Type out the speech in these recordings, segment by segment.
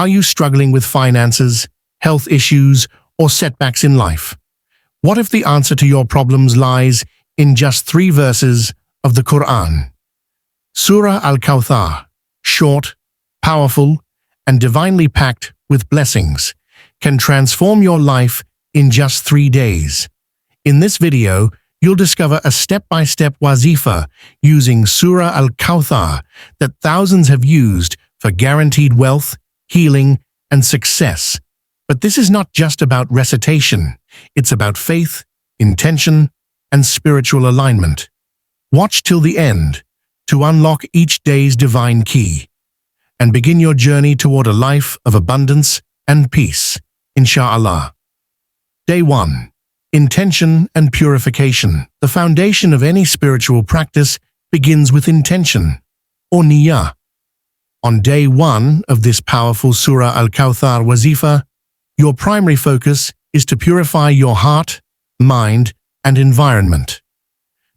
Are you struggling with finances, health issues, or setbacks in life? What if the answer to your problems lies in just 3 verses of the Quran? Surah Al-Kawthar, short, powerful, and divinely packed with blessings, can transform your life in just 3 days. In this video, you'll discover a step-by-step wazifa using Surah Al-Kawthar that thousands have used for guaranteed wealth, healing, and success. But this is not just about recitation. It's about faith, intention, and spiritual alignment. Watch till the end to unlock each day's divine key and begin your journey toward a life of abundance and peace, Insha'Allah. Day 1. Intention and purification. The foundation of any spiritual practice begins with intention, or niyyah. On day 1 of this powerful Surah Al-Kawthar Wazifa, your primary focus is to purify your heart, mind, and environment.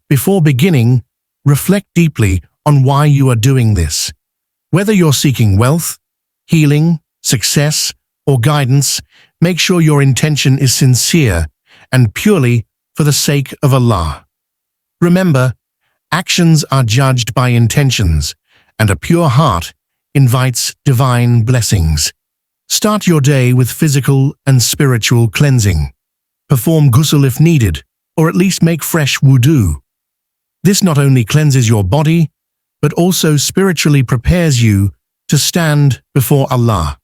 Before beginning, reflect deeply on why you are doing this. Whether you're seeking wealth, healing, success, or guidance, make sure your intention is sincere and purely for the sake of Allah. Remember, actions are judged by intentions, and a pure heart invites divine blessings. Start your day with physical and spiritual cleansing. Perform ghusl if needed, or at least make fresh wudu. This not only cleanses your body, but also spiritually prepares you to stand before Allah.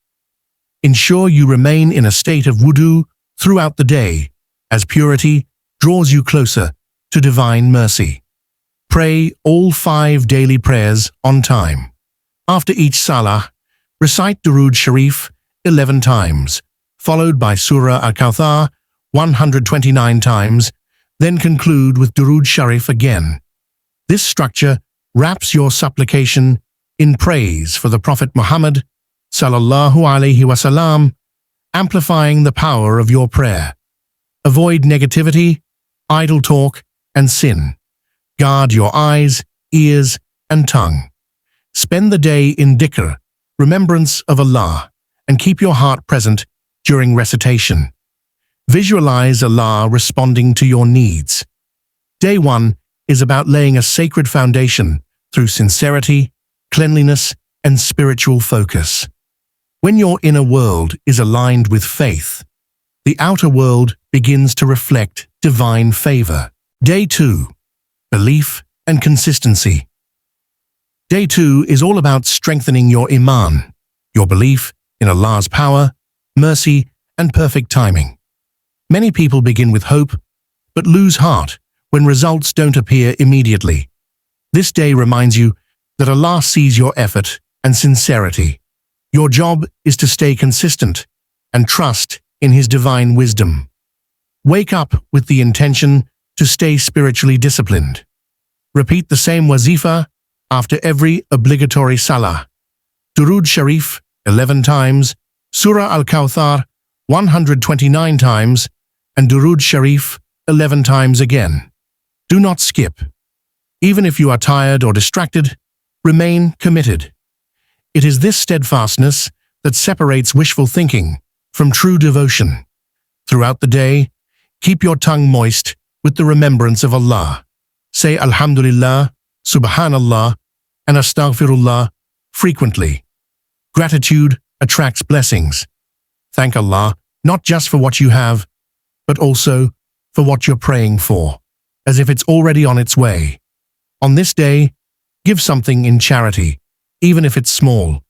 Ensure you remain in a state of wudu throughout the day, as purity draws you closer to divine mercy. Pray all 5 daily prayers on time. After each salah, recite Durood Sharif 11 times, followed by Surah Al-Kawthar 129 times, then conclude with Durood Sharif again. This structure wraps your supplication in praise for the Prophet Muhammad sallallahu alaihi wasallam, amplifying the power of your prayer. Avoid negativity, idle talk, and sin. Guard your eyes, ears, and tongue. Spend the day in dhikr, remembrance of Allah, and keep your heart present during recitation. Visualize Allah responding to your needs. Day 1 is about laying a sacred foundation through sincerity, cleanliness, and spiritual focus. When your inner world is aligned with faith, the outer world begins to reflect divine favor. Day 2. Belief and consistency. Day 2 is all about strengthening your iman, your belief in Allah's power, mercy, and perfect timing. Many people begin with hope, but lose heart when results don't appear immediately. This day reminds you that Allah sees your effort and sincerity. Your job is to stay consistent and trust in His divine wisdom. Wake up with the intention to stay spiritually disciplined. Repeat the same wazifa after every obligatory salah. Durood Sharif 11 times, Surah Al-Kawthar 129 times, and Durood Sharif 11 times again. Do not skip. Even if you are tired or distracted, remain committed. It is this steadfastness that separates wishful thinking from true devotion. Throughout the day, keep your tongue moist with the remembrance of Allah. Say Alhamdulillah, Subhanallah, and Astaghfirullah frequently. Gratitude attracts blessings. Thank Allah not just for what you have, but also for what you're praying for, as if it's already on its way. On this day, give something in charity, even if it's small.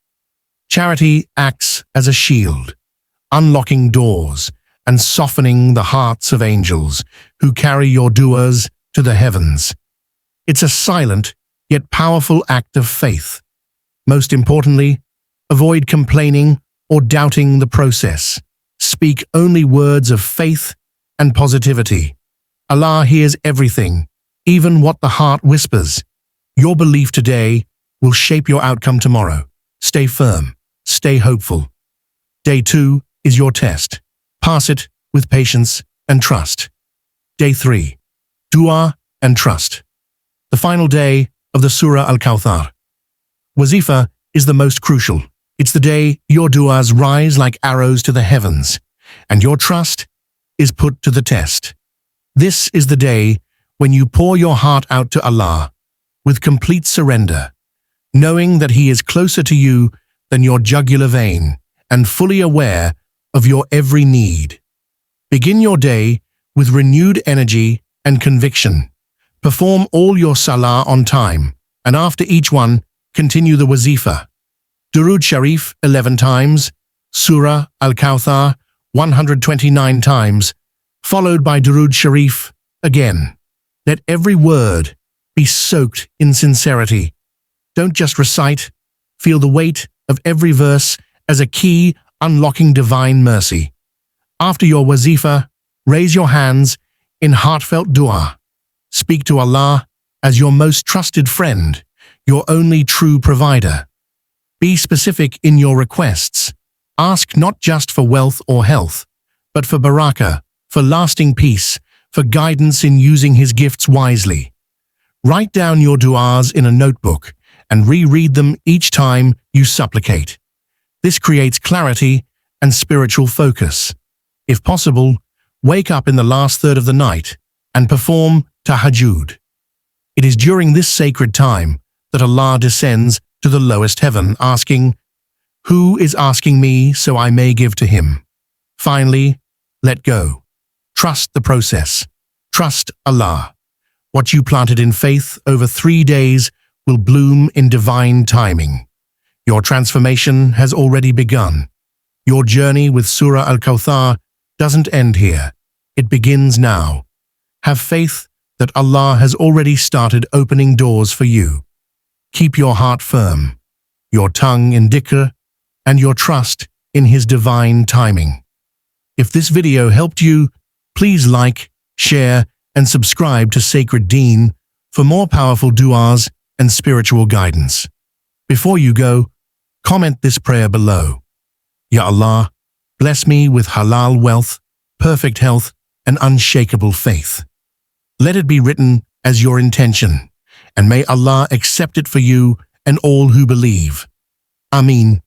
Charity acts as a shield, unlocking doors and softening the hearts of angels who carry your du'as to the heavens. It's a silent yet powerful act of faith. Most importantly, avoid complaining or doubting the process. Speak only words of faith and positivity. Allah hears everything, even what the heart whispers. Your belief today will shape your outcome tomorrow. Stay firm. Stay hopeful. Day 2 is your test. Pass it with patience and trust. Day 3. Dua and trust. The final day of the Surah Al-Kawthar Wazifa is the most crucial. It's the day your du'as rise like arrows to the heavens, and your trust is put to the test. This is the day when you pour your heart out to Allah with complete surrender, knowing that He is closer to you than your jugular vein and fully aware of your every need. Begin your day with renewed energy and conviction. Perform all your salah on time, and after each one, continue the wazifa. Durood Sharif 11 times, Surah Al-Kawthar 129 times, followed by Durood Sharif again. Let every word be soaked in sincerity. Don't just recite, feel the weight of every verse as a key unlocking divine mercy. After your wazifa, raise your hands in heartfelt dua. Speak to Allah as your most trusted friend, your only true provider. Be specific in your requests. Ask not just for wealth or health, but for barakah, for lasting peace, for guidance in using His gifts wisely. Write down your du'as in a notebook and reread them each time you supplicate. This creates clarity and spiritual focus. If possible, wake up in the last third of the night and perform tahajjud. It is during this sacred time that Allah descends to the lowest heaven, asking, "Who is asking me so I may give to him?" Finally, let go. Trust the process. Trust Allah. What you planted in faith over 3 days will bloom in divine timing. Your transformation has already begun. Your journey with Surah Al-Kawthar doesn't end here. It begins now. Have faith that Allah has already started opening doors for you. Keep your heart firm, your tongue in dhikr, and your trust in His divine timing. If this video helped you, please like, share, and subscribe to Sacred Deen for more powerful du'as and spiritual guidance. Before you go, comment this prayer below. Ya Allah, bless me with halal wealth, perfect health, and unshakable faith. Let it be written as your intention, and may Allah accept it for you and all who believe. Ameen.